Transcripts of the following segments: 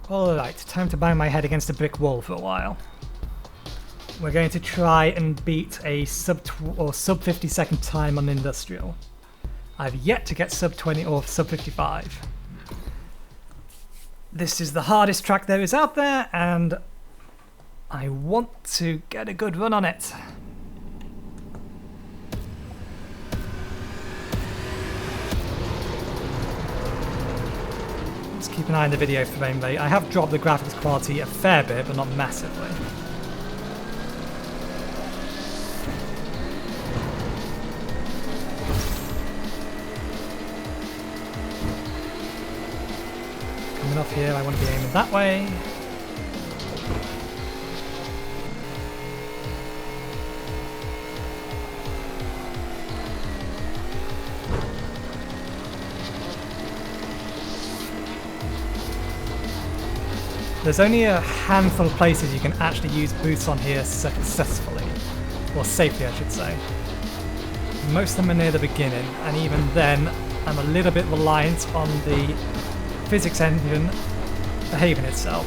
Alright, time to bang my head against a brick wall for a while. We're going to try and beat a sub 50 second time on Industrial. I've yet to get sub 20 or sub 55. This is the hardest track there is out there, and I want to get a good run on it. Let's keep an eye on the video frame rate. I have dropped the graphics quality a fair bit, but not massively. Coming off here, I want to be aiming that way. There's only a handful of places you can actually use boosts on here successfully, or safely I should say. Most of them are near the beginning, and even then I'm a little bit reliant on the physics engine behaving itself.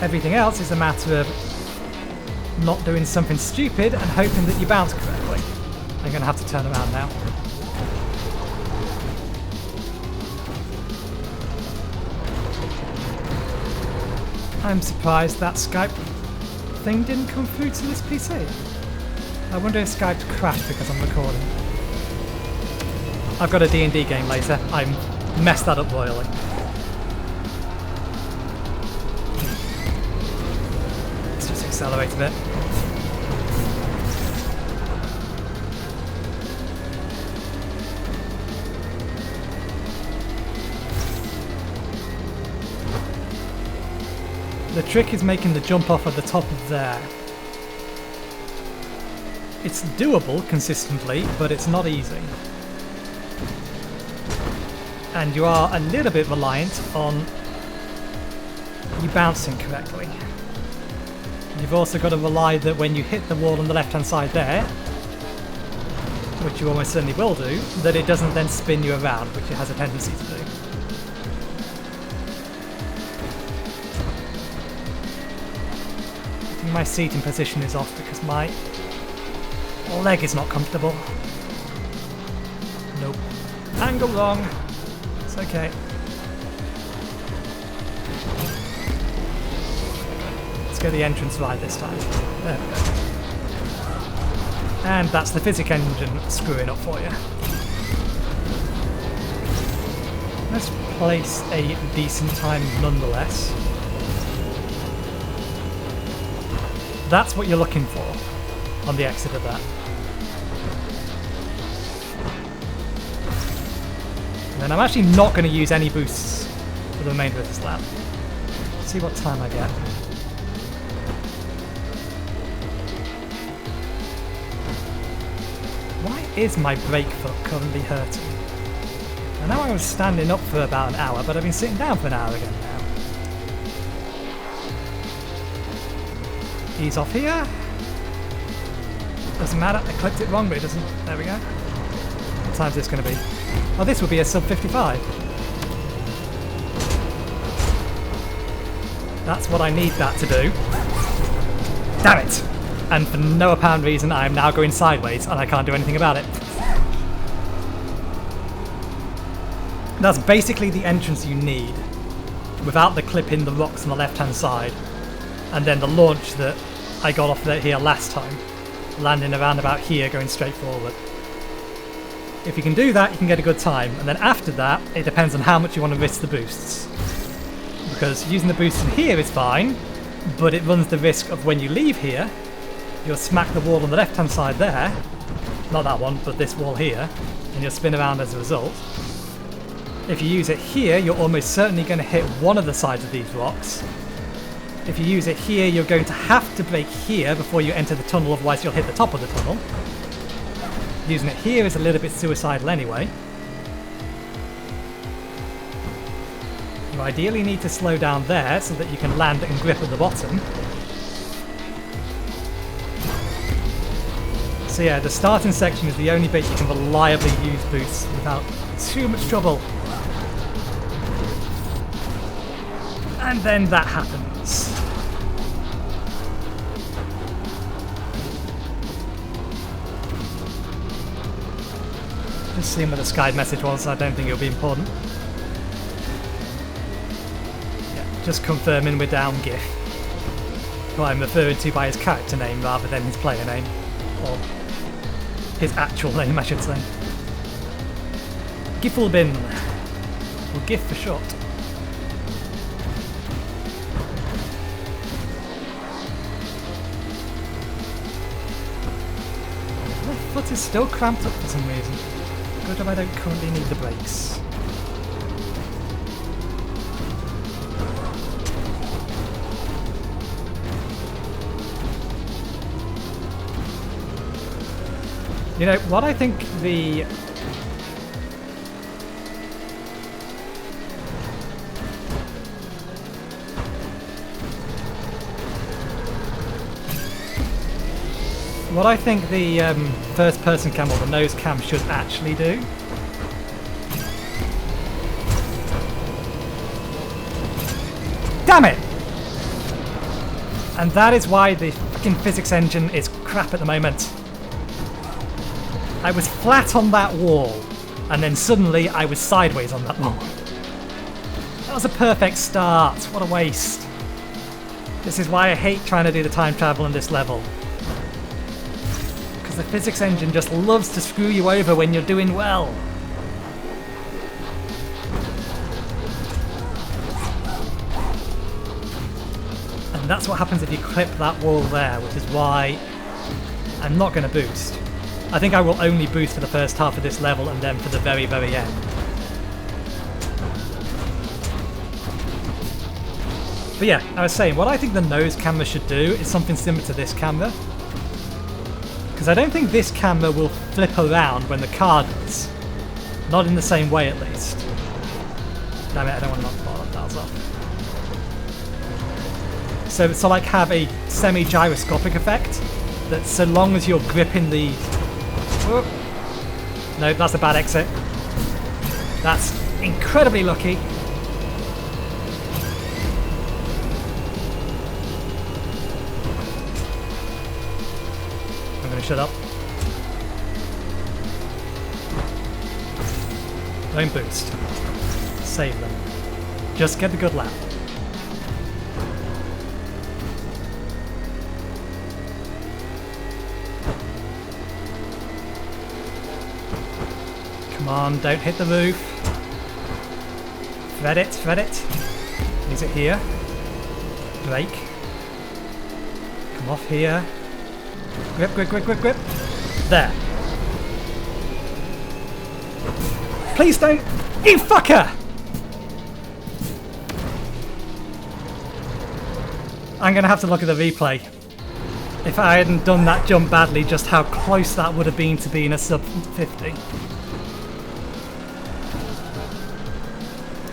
Everything else is a matter of not doing something stupid and hoping that you bounce correctly. I'm going to have to turn around now. I'm surprised that Skype thing didn't come through to this PC. I wonder if Skype's crashed because I'm recording. I've got a D&D game later. I messed that up royally. Let's just accelerate a bit. The trick is making the jump off at the top of there. It's doable consistently, but it's not easy. And you are a little bit reliant on you bouncing correctly. You've also got to rely that when you hit the wall on the left hand side there, which you almost certainly will do, that it doesn't then spin you around, which it has a tendency to do. I think my seating position is off because my leg is not comfortable. Nope. Angle wrong. It's okay. Let's get the entrance right this time. There we go. And that's the physics engine screwing up for you. Let's place a decent time nonetheless. That's what you're looking for on the exit of that. And then I'm actually not going to use any boosts for the remainder of this lap. Let's see what time I get. Why is my brake foot currently hurting? I know I was standing up for about an hour, but I've been sitting down for an hour again now. Ease off here. Doesn't matter, I clicked it wrong, but it doesn't. There we go. What time is this going to be? Oh, this will be a sub 55. That's what I need that to do. Damn it! And for no apparent reason, I am now going sideways, and I can't do anything about it. That's basically the entrance you need, without the clip in the rocks on the left-hand side, and then the launch that I got off here last time, landing around about here, going straight forward. If you can do that, you can get a good time, and then after that, it depends on how much you want to risk the boosts. Because using the boosts in here is fine, but it runs the risk of when you leave here, you'll smack the wall on the left-hand side there, not that one, but this wall here, and you'll spin around as a result. If you use it here, you're almost certainly going to hit one of the sides of these rocks. If you use it here, you're going to have to brake here before you enter the tunnel, otherwise you'll hit the top of the tunnel. Using it here is a little bit suicidal anyway. You ideally need to slow down there so that you can land and grip at the bottom. So yeah, the starting section is the only bit you can reliably use boosts without too much trouble. And then that happens. Just seeing what the Skype message was, I don't think it'll be important. Yeah, just confirming we're down GIF, who I'm referring to by his character name rather than his player name. Or his actual name, I should say. Giffelbin. Or GIF for short. My foot is still cramped up for some reason. Good job I don't currently need the brakes. You know, what I think the... What I think the first person cam or the nose cam should actually do damn it! And that is why the fucking physics engine is crap at the moment. I was flat on that wall, and then suddenly I was sideways on that wall. That was a perfect start. What a waste. This is why I hate trying to do the time travel in this level. The physics engine just loves to screw you over when you're doing well. And that's what happens if you clip that wall there, which is why I'm not going to boost. I think I will only boost for the first half of this level and then for the very, very end. But yeah, I was saying, what I think the nose camera should do is something similar to this camera. Because I don't think this camera will flip around when the car does. Not in the same way, at least. Damn it, I don't want to knock the bottom dials off. So like have a semi-gyroscopic effect, that so long as you're gripping the... Whoop. No, that's a bad exit. That's incredibly lucky. Shut up. Don't boost. Save them. Just get the good lap. Come on, don't hit the roof. Thread it, thread it. Is it here? Brake. Come off here. Grip, grip, grip, grip, grip. There. Please don't... You fucker! I'm going to have to look at the replay. If I hadn't done that jump badly, just how close that would have been to being a sub 50.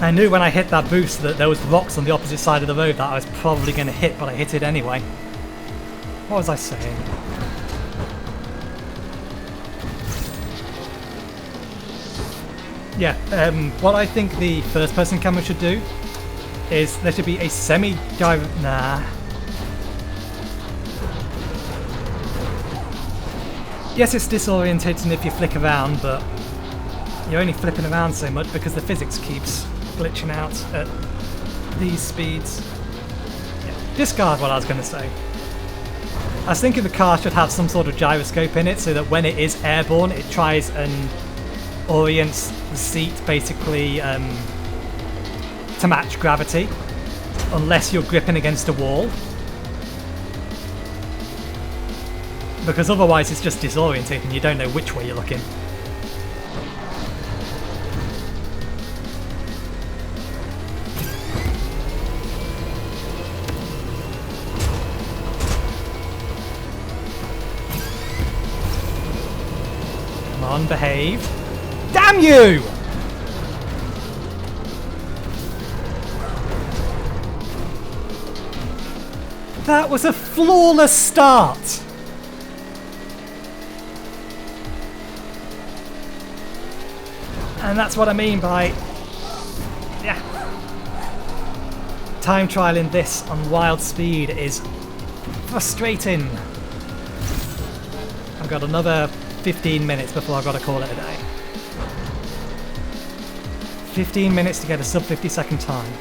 I knew when I hit that boost that there was rocks on the opposite side of the road that I was probably going to hit, but I hit it anyway. What was I saying? Yeah, what I think the first person camera should do is there should be a semi-gyro... Nah. Yes, it's disorientating if you flick around, but you're only flipping around so much because the physics keeps glitching out at these speeds. Yeah, discard what I was going to say. I was thinking the car should have some sort of gyroscope in it so that when it is airborne, it tries and orients the seat basically to match gravity, unless you're gripping against a wall. Because otherwise it's just disorientating, you don't know which way you're looking. Come on, behave. Damn you! That was a flawless start! And that's what I mean by... Yeah. time trialing this on wild speed is frustrating. I've got another 15 minutes before I've got to call it a day. 15 minutes to get a sub 50 second time.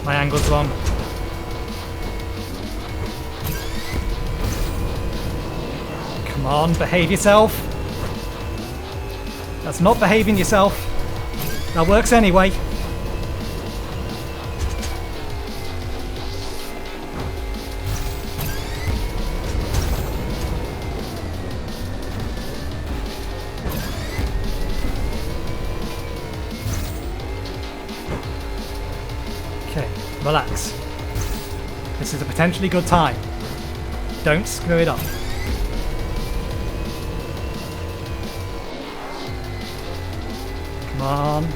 My angle's wrong. Come on, behave yourself. That's not behaving yourself. That works anyway. Okay, relax. This is a potentially good time. Don't screw it up. Come on.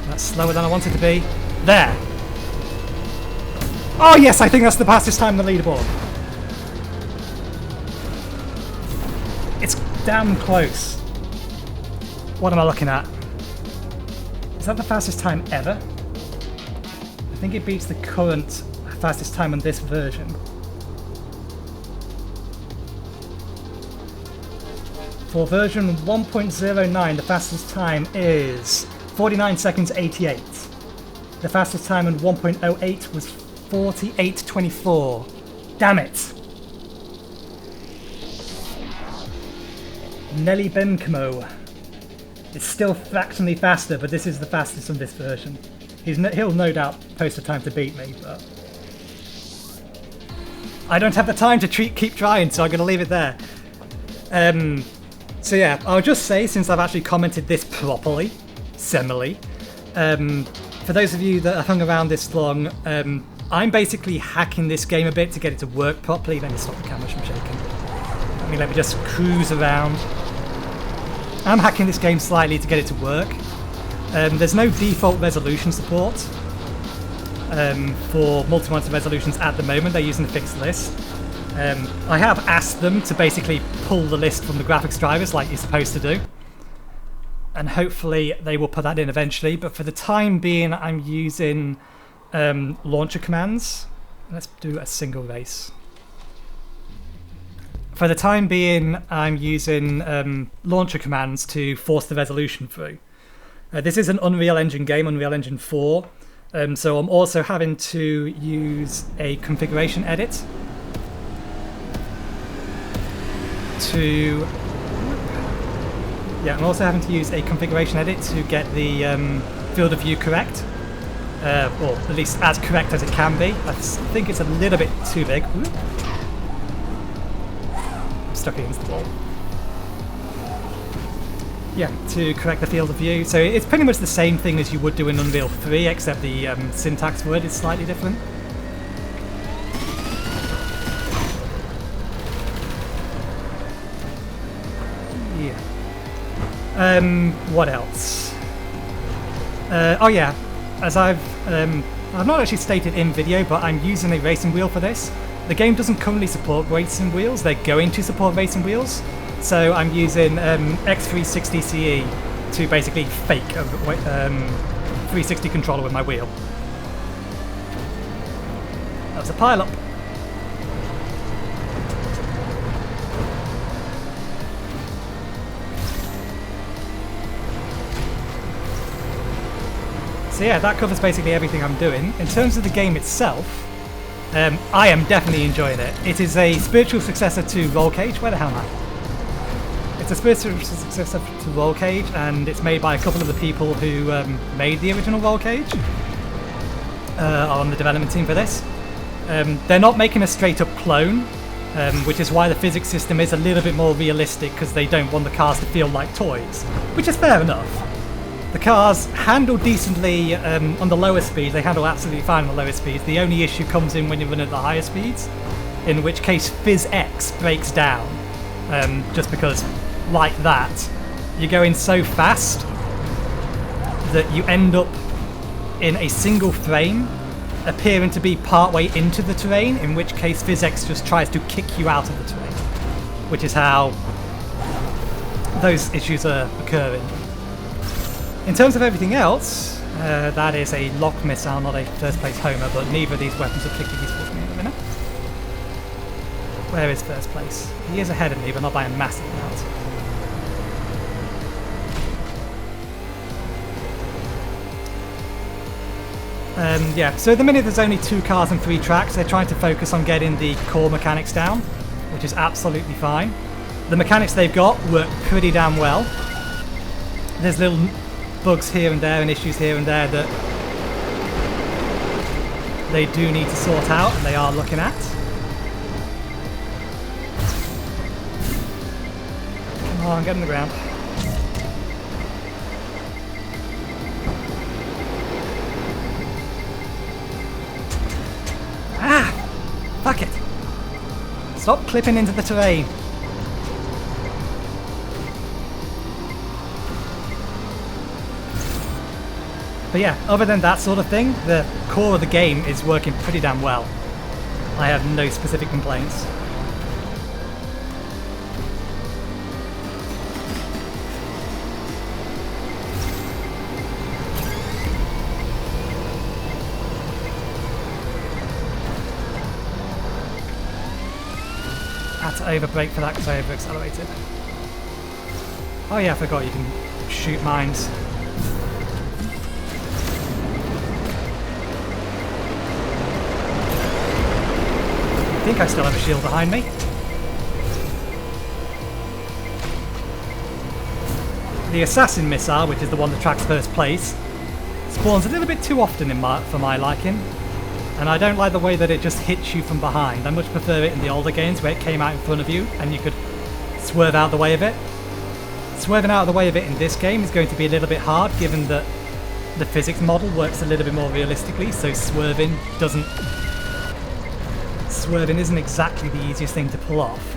That's slower than I want it to be. There! Oh yes, I think that's the fastest time on the leaderboard. It's damn close. What am I looking at? Is that the fastest time ever? I think it beats the current fastest time on this version. For version 1.09, the fastest time is 49 seconds 88. The fastest time on 1.08 was 48.24. Damn it! Nelly Bencomo. It's still fractionally faster, but this is the fastest on this version. He'll no doubt post a time to beat me, but I don't have the time to keep trying, so I'm going to leave it there. So yeah, I'll just say, since I've actually commented this properly, semily, for those of you that have hung around this long, I'm basically hacking this game a bit to get it to work properly. Let me stop the camera from shaking. Let me just cruise around. I'm hacking this game slightly to get it to work. There's no default resolution support for multi-monitor resolutions at the moment. They're using the fixed list. I have asked them to basically pull the list from the graphics drivers like you're supposed to do. And hopefully they will put that in eventually. But for the time being, I'm using launcher commands. Let's do a single race. For the time being, I'm using launcher commands to force the resolution through. This is an Unreal Engine game, Unreal Engine 4, so I'm also having to use a configuration edit I'm also having to use a configuration edit to get the field of view correct, or at least as correct as it can be. I think it's a little bit too big. Ooh. Stuck against the wall. Yeah, to correct the field of view. So it's pretty much the same thing as you would do in Unreal 3, except the syntax word is slightly different. Yeah. What else? Oh yeah, as I've not actually stated in video, but I'm using a racing wheel for this. The game doesn't currently support racing wheels. They're going to support racing wheels. So I'm using X360CE to basically fake a 360 controller with my wheel. That was a pile-up. So yeah, that covers basically everything I'm doing. In terms of the game itself, I am definitely enjoying it. It is a spiritual successor to Roll Cage. Where the hell am I? It's a spiritual successor to Roll Cage, and it's made by a couple of the people who made the original Roll Cage. Are on the development team for this. They're not making a straight-up clone, which is why the physics system is a little bit more realistic, because they don't want the cars to feel like toys, which is fair enough. The cars handle decently on the lower speeds. They handle absolutely fine on the lower speeds. The only issue comes in when you run at the higher speeds, in which case PhysX breaks down, just because like that, you're going so fast that you end up in a single frame appearing to be partway into the terrain, in which case physics just tries to kick you out of the terrain, which is how those issues are occurring. In terms of everything else, that is a lock missile, not a first place homer, but neither of these weapons are particularly useful to me at the minute. Where is first place? He is ahead of me, but not by a massive amount. Yeah, so at the minute there's only 2 cars and 3 tracks. They're trying to focus on getting the core mechanics down, which is absolutely fine. The mechanics they've got work pretty damn well. There's little bugs here and there and issues here and there that they do need to sort out, and they are looking at. Come on, get on the ground. Fuck it! Stop clipping into the terrain. But yeah, other than that sort of thing, the core of the game is working pretty damn well. I have no specific complaints. Had to overbrake for that because I over-accelerated. Oh yeah, I forgot you can shoot mines. I think I still have a shield behind me. The assassin missile, which is the one that tracks first place, spawns a little bit too often for my liking. And I don't like the way that it just hits you from behind. I much prefer it in the older games where it came out in front of you and you could swerve out the way of it. Swerving out of the way of it in this game is going to be a little bit hard, given that the physics model works a little bit more realistically, so swerving isn't exactly the easiest thing to pull off.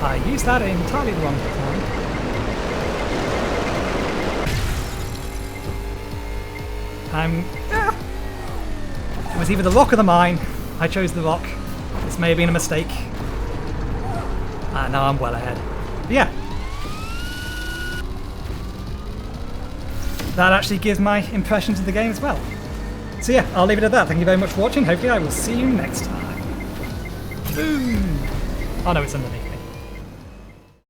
I used that at entirely the wrong time. It was either the rock or the mine. I chose the rock. This may have been a mistake. Now I'm well ahead. But yeah. That actually gives my impressions of the game as well. So yeah, I'll leave it at that. Thank you very much for watching. Hopefully I will see you next time. Boom! Oh no, it's underneath me.